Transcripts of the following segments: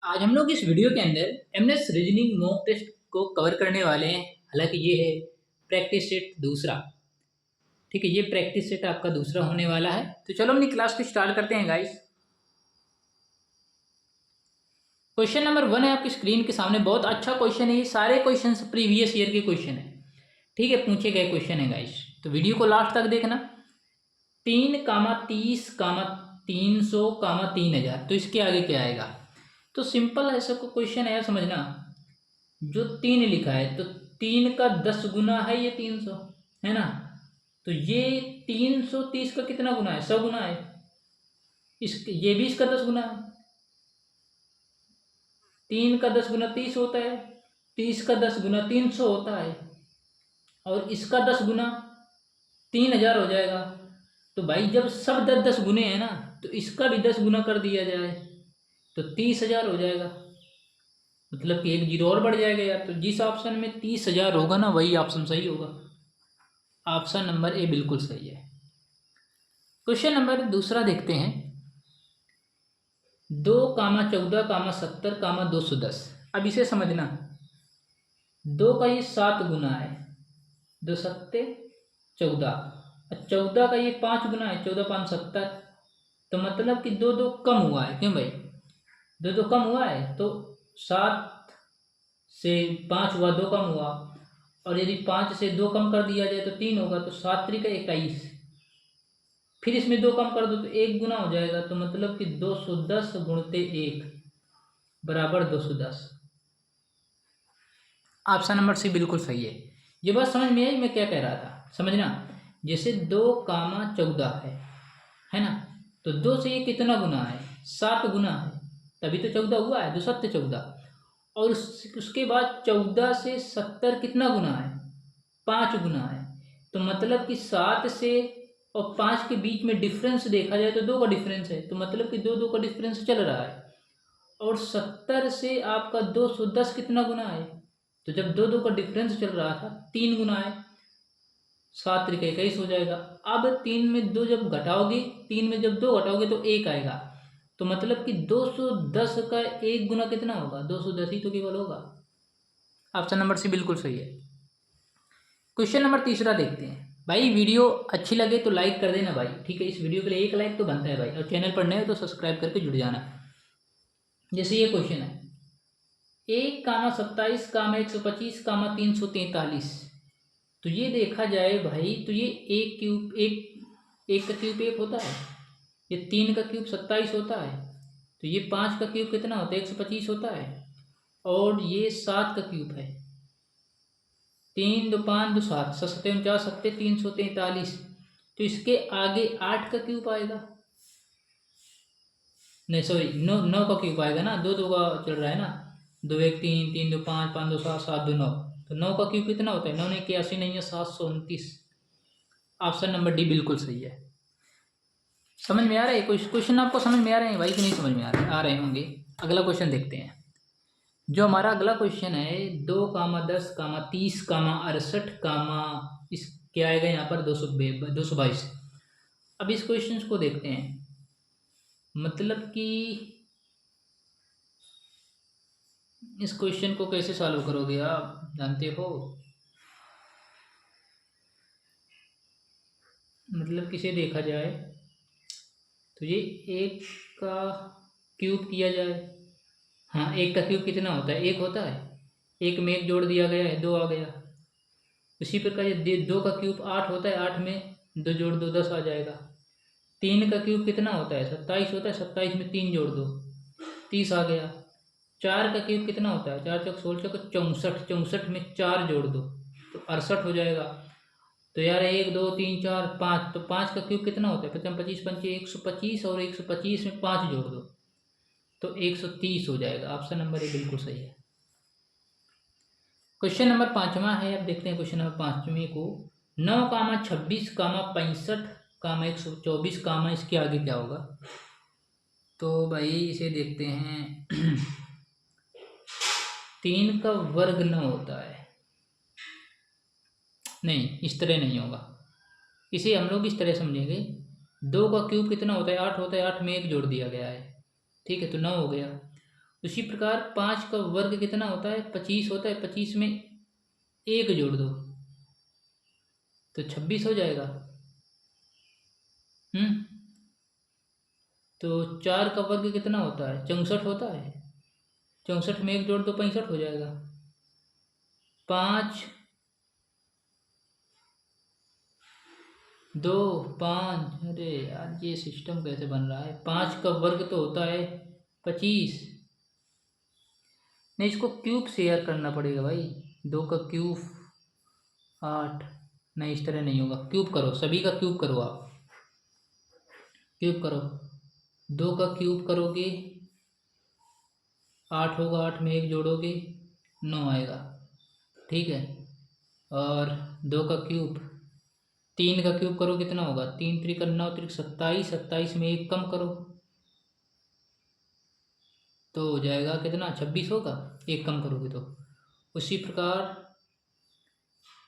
आज हम लोग इस वीडियो के अंदर एमएस रीजनिंग मॉक टेस्ट को कवर करने वाले हैं। हालांकि ये है प्रैक्टिस सेट दूसरा। ठीक है, ये प्रैक्टिस सेट आपका दूसरा होने वाला है। तो चलो अपनी क्लास को स्टार्ट करते हैं गाइस। क्वेश्चन नंबर 1 है आपकी स्क्रीन के सामने। बहुत अच्छा क्वेश्चन है, ये सारे क्वेश्चन प्रीवियस ईयर के क्वेश्चन है। ठीक है, पूछे गए क्वेश्चन है गाइस, तो वीडियो को लास्ट तक देखना। 3, 30, 300, 3000, तो इसके आगे क्या आएगा? तो सिंपल ऐसा को क्वेश्चन है, समझना। जो 3 लिखा है तो 3 का 10 गुना है ये 300, है ना। तो ये 330 का कितना गुना है? 100 गुना है। ये भी इसका 10 गुना है। 3 का 10 गुना 30 होता है। 30 का 10 गुना 300 होता है। और इसका 10 गुना 3000 हो जाएगा। तो भाई जब सब 10-10 गुने हैं ना, तो इसका भी 10 गुना कर दिया जाए तो 30,000 हो जाएगा। मतलब कि एक जीरो और बढ़ जाएगा यार। तो जिस ऑप्शन में 30,000 होगा ना, वही ऑप्शन सही होगा। ऑप्शन नंबर ए बिल्कुल सही है। क्वेश्चन नंबर दूसरा देखते हैं। 2, 14, 70, 210। अब इसे समझना। 2 का ये 7 गुना है, 2 सत्ते 14। 14 का ये 5 गुना है, 14, 5, 70। तो मतलब कि 2 कम हुआ है। क्यों भाई? 2 कम हुआ है तो 7 से 5 हुआ, 2 कम हुआ। और यदि 5 से 2 कम कर दिया जाए तो 3 होगा। तो 7 × 21। फिर इसमें 2 कम कर दो तो 1 गुना हो जाएगा। तो मतलब कि 210 गुणते 1 बराबर 210। ऑप्शन नंबर सी बिल्कुल सही है। ये बात समझ में आई मैं क्या कह रहा था? समझना। जैसे 2, 14 है ना। तो 2 से ये कितना गुना है? 7 गुना है, तभी तो 14 हुआ है। 2 सत्ते 14। और उसके बाद 14 से 70 कितना गुना है? 5 गुना है। तो मतलब कि 7 से और 5 के बीच में डिफरेंस देखा जाए तो 2 का डिफरेंस है। तो मतलब कि 2 का डिफरेंस चल रहा है। और 70 से आपका 210 कितना गुना है? तो जब 2 का डिफरेंस चल रहा था, 3 गुना है। 7 × 21 हो जाएगा। अब 3 में 2 जब घटाओगे, 3 में जब 2 घटाओगे तो 1 आएगा। तो मतलब कि 210 का 1 गुना कितना होगा? 210 ही तो केवल होगा। ऑप्शन नंबर सी बिल्कुल सही है। क्वेश्चन नंबर तीसरा देखते हैं। भाई वीडियो अच्छी लगे तो लाइक कर देना भाई। ठीक है, इस वीडियो के लिए 1 लाइक तो बनता है भाई। और चैनल पर नए हो तो सब्सक्राइब करके जुड़ जाना। जैसे ये क्वेश्चन है, 1, 27, 125, 343। तो ये देखा जाए भाई, तो ये एक क्यूब एक का क्यूब 1 होता है। ये 3 का क्यूब 27 होता है। तो ये 5 का क्यूब कितना होता है? 125 होता है। और ये 7 का क्यूब है। 3, 2, 5, 2, 7, 7, 7, 49, 343। तो इसके आगे 8 का क्यूब आएगा। नहीं सॉरी, 9 का क्यूब आएगा ना। 2 का चल रहा है ना। 2, 1, 3, 3, 2, 5, 5, 2, 7, 7, 2, 9। तो 9 का क्यूब कितना होता है? 9, 81 नहीं है, 729। ऑप्शन नंबर डी बिल्कुल सही है। समझ में आ रहा है? कुछ क्वेश्चन आपको समझ में आ रहे हैं भाई कि नहीं समझ में आ रहे होंगे? अगला क्वेश्चन देखते हैं। जो हमारा अगला क्वेश्चन है, 2, 10, 30, 30, 68, इस क्या आएगा यहाँ पर? 222। अब इस क्वेश्चन को देखते हैं। मतलब कि इस क्वेश्चन को कैसे सॉल्व करोगे आप जानते हो? मतलब किसे देखा जाए तो ये 1 का क्यूब किया जाए। हाँ, 1 का क्यूब कितना होता है? 1 होता है। 1 में 1 जोड़ दिया गया है, 2 आ गया। उसी प्रकार ये 2 का क्यूब 8 होता है। 8 में 2 जोड़ दो, 10 आ जाएगा। 3 का क्यूब कितना होता है? 27 होता है। 27 में 3 जोड़ दो, 30 आ गया। 4 का क्यूब कितना होता है? 4 × 4 = 64। 64 में 4 जोड़ दो तो 68 हो जाएगा। तो यार 1, 2, 3, 4, 5। तो 5 का क्यूब कितना होता है? 55, 25, 25, 125। और 125 में 5 जोड़ दो तो 130 हो जाएगा। ऑप्शन नंबर ए बिल्कुल सही है। क्वेश्चन नंबर 5वां है। अब देखते हैं क्वेश्चन नंबर 5वें को। 9, 26, 65, 124, इसके आगे क्या होगा? तो भाई इसे देखते हैं। 3 का वर्ग 9 होता है। नहीं, इस तरह नहीं होगा। इसे हम लोग इस तरह समझेंगे। 2 का क्यूब कितना होता है? 8 होता है। 8 में 1 जोड़ दिया गया है। ठीक है, तो 9 हो गया। उसी प्रकार 5 का वर्ग कितना होता है? 25 होता है। 25 में 1 जोड़ दो तो 26 हो जाएगा। तो 4 का वर्ग कितना होता है? 64 होता है। 64 में 1 जोड़ दो 65 हो जाएगा। 5 2 5, अरे यार ये सिस्टम कैसे बन रहा है? 5 का वर्ग तो होता है 25। नहीं, इसको क्यूब शेयर करना पड़ेगा भाई। 2 का क्यूब 8। नहीं, इस तरह नहीं होगा। क्यूब करो, सभी का क्यूब करो आप। क्यूब करो, 2 का क्यूब करोगे 8 होगा। 8 में 1 जोड़ोगे 9 आएगा। ठीक है। और 2 का क्यूब, 3 का क्यूब करो कितना होगा? 3 त्रिक 9 त्रिक 27। 27 में 1 कम करो तो हो जाएगा कितना? 26 होगा। 1 कम करोगे तो। उसी प्रकार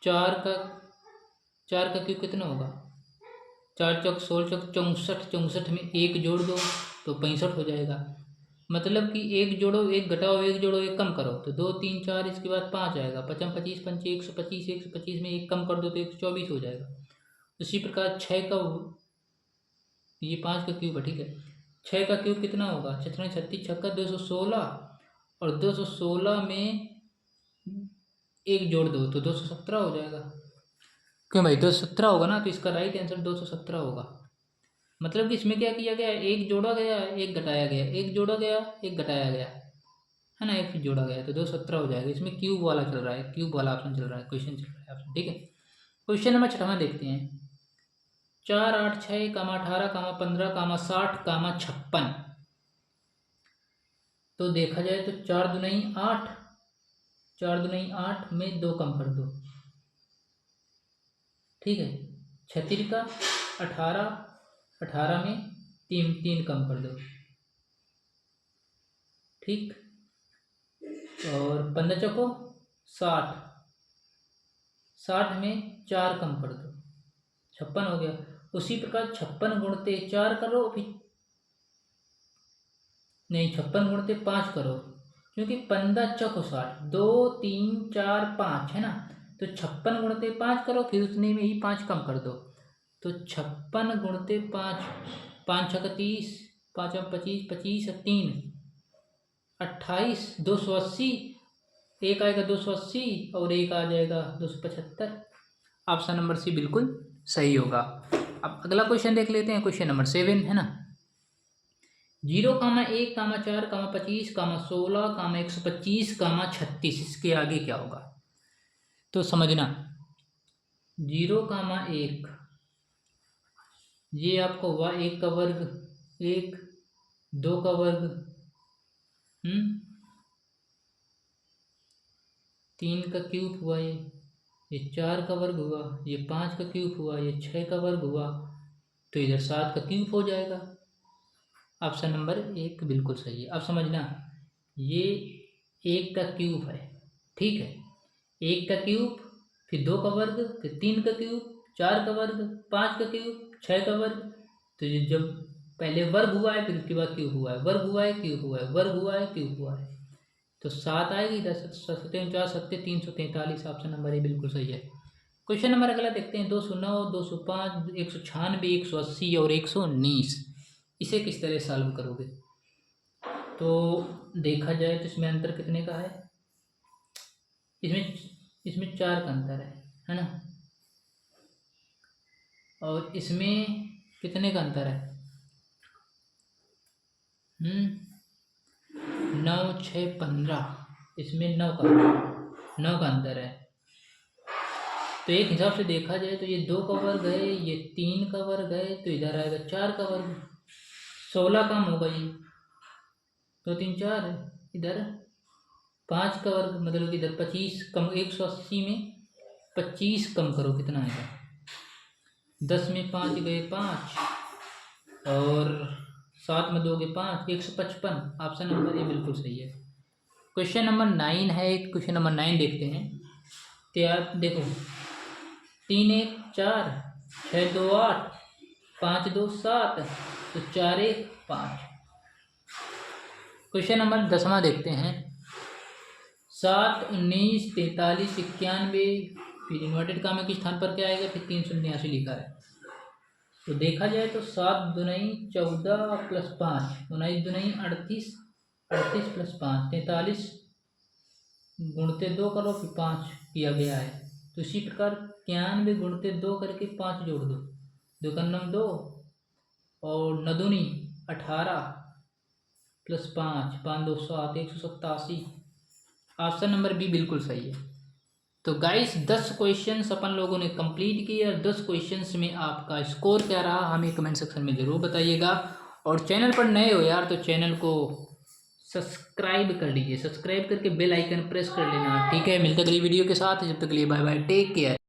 4 का क्यूब कितना होगा? 4 चौक 16 चौक 64। 64 में 1 जोड़ दो तो 65 हो जाएगा। मतलब कि 1 जोड़ो 1 घटाओ 1 जोड़ो 1 कम करो तो 2 3 4, इसके बाद 5 आएगा। 55 25 पंचे 125। 125 में 1 कम कर दो तो 124 हो जाएगा। उसी प्रकार 6 का, ये 5 का क्यूब है। ठीक है। 6 का क्यूब कितना होगा? 6 36 छक्का 216। और 216 में 1 जोड़ दो तो 217 हो जाएगा। क्यों भाई? 217 होगा ना, तो इसका राइट आंसर 217 होगा। मतलब कि इसमें क्या किया गया? 1 जोड़ा गया 1 घटाया गया, 1 जोड़ा गया 1 घटाया गया, है ना। 1 जोड़ा गया तो 217 हो जाएगा। इसमें क्यूब वाला चल रहा है, क्यूब वाला ऑप्शन चल रहा है, क्वेश्चन चल रहा है ऑप्शन। ठीक है। क्वेश्चन नंबर 6 देखते हैं। 4 8 6 18 15 60 56। तो देखा जाए तो 4 दुनी 8, 4 दुनी 8 में 2 कम कर दो। ठीक है। 36 का 18, 18 में 3 कम कर दो। ठीक। और 15 चौको 60, 60 में 4 कम कर दो, 56 हो गया। उसी प्रकार 56 गुणते 4 करो, फिर नहीं 56 गुणते 5 करो, क्योंकि 15 चौको 60, 2 3 4 5 है ना। तो 56 गुणते 5 करो, फिर उतने में ही 5 कम कर दो। तो 56 गुणते 5, 5 छक्का 30, 5 25, 25 3 28, 280। एक आएगा 280 और एक आ जाएगा 275। ऑप्शन नंबर सी बिल्कुल सही होगा। अब अगला क्वेश्चन देख लेते हैं। क्वेश्चन नंबर 7 है ना। 0 1 4 25 16 125 36, इसके आगे क्या होगा? तो समझना। 0 1, ये आपको हुआ 1 का वर्ग 1, 2 का वर्ग 3 का क्यूब हुआ, ये 4 का वर्ग हुआ, ये 5 का क्यूब हुआ, ये 6 का वर्ग हुआ, तो इधर 7 का क्यूब हो जाएगा। ऑप्शन नंबर 1 बिल्कुल सही है। अब समझना, ये 1 का क्यूब है। ठीक है। 1 का क्यूब, फिर 2 का वर्ग, फिर 3 का क्यूब, 4 का वर्ग, 5 का क्यूब, 6 का वर्ग। तो ये जब पहले वर्ग हुआ है फिर उसके बाद क्यूब हुआ है, वर्ग हुआ है क्यूब हुआ है, वर्ग हुआ है क्यूब हुआ है, तो 7 आएगी। 10 7 4 7 343। ऑप्शन नंबर ए बिल्कुल सही है। क्वेश्चन नंबर अगला देखते हैं। 209 205 196 180 और 119, इसे किस तरह सॉल्व करोगे? तो देखा जाए तो इसमें अंतर कितने का है? इसमें 4 का अंतर है ना। और इसमें कितने का अंतर है? 9 6 15, इसमें 9 का अंतर है। तो एक हिसाब से देखा जाए तो ये 2 का वर्ग है, ये 3 का वर्ग है, तो इधर आएगा 4 का वर्ग। 16 कम होगा, ये 2 3 4 है। इधर 5 का वर्ग, मतलब इधर 25 कम, 180 में 25 कम करो कितना आएगा? 10 में 5 गए 5, और 7 में 2 गए 5, 155। ऑप्शन नंबर ए बिल्कुल सही है। क्वेश्चन नंबर 9 है। क्वेश्चन नंबर 9 देखते हैं। तैयार देखो। 3 1 4, 6 2 8, 5 2 7, तो 4 1 5। क्वेश्चन नंबर 10वां देखते हैं। 7, 19, 43, 91, फिर इन्वर्टेड कामा के स्थान पर क्या आएगा, फिर 389 लिखा है। तो देखा जाए तो 7 दूनी 14 प्लस 5, 19 दूनी 38, 38 प्लस 5 43, गुणते 2 करो फिर 5 किया गया है। तो इसी प्रकार 91 गुणते 2 करके 5 जोड़ दो, 2 का 2 और 9 दूनी 18 प्लस 5, 5 2 7, 187। ऑप्शन नंबर बी बिल्कुल सही है। तो गाइस 10 क्वेश्चंस अपन लोगों ने कंप्लीट किए और 10 क्वेश्चंस में आपका स्कोर क्या रहा हमें कमेंट सेक्शन में ज़रूर बताइएगा। और चैनल पर नए हो यार तो चैनल को सब्सक्राइब कर लीजिए, सब्सक्राइब करके बेल आइकन प्रेस कर लेना, ठीक है। मिलते अगली वीडियो के साथ, जब तक के लिए बाय बाय, टेक केयर।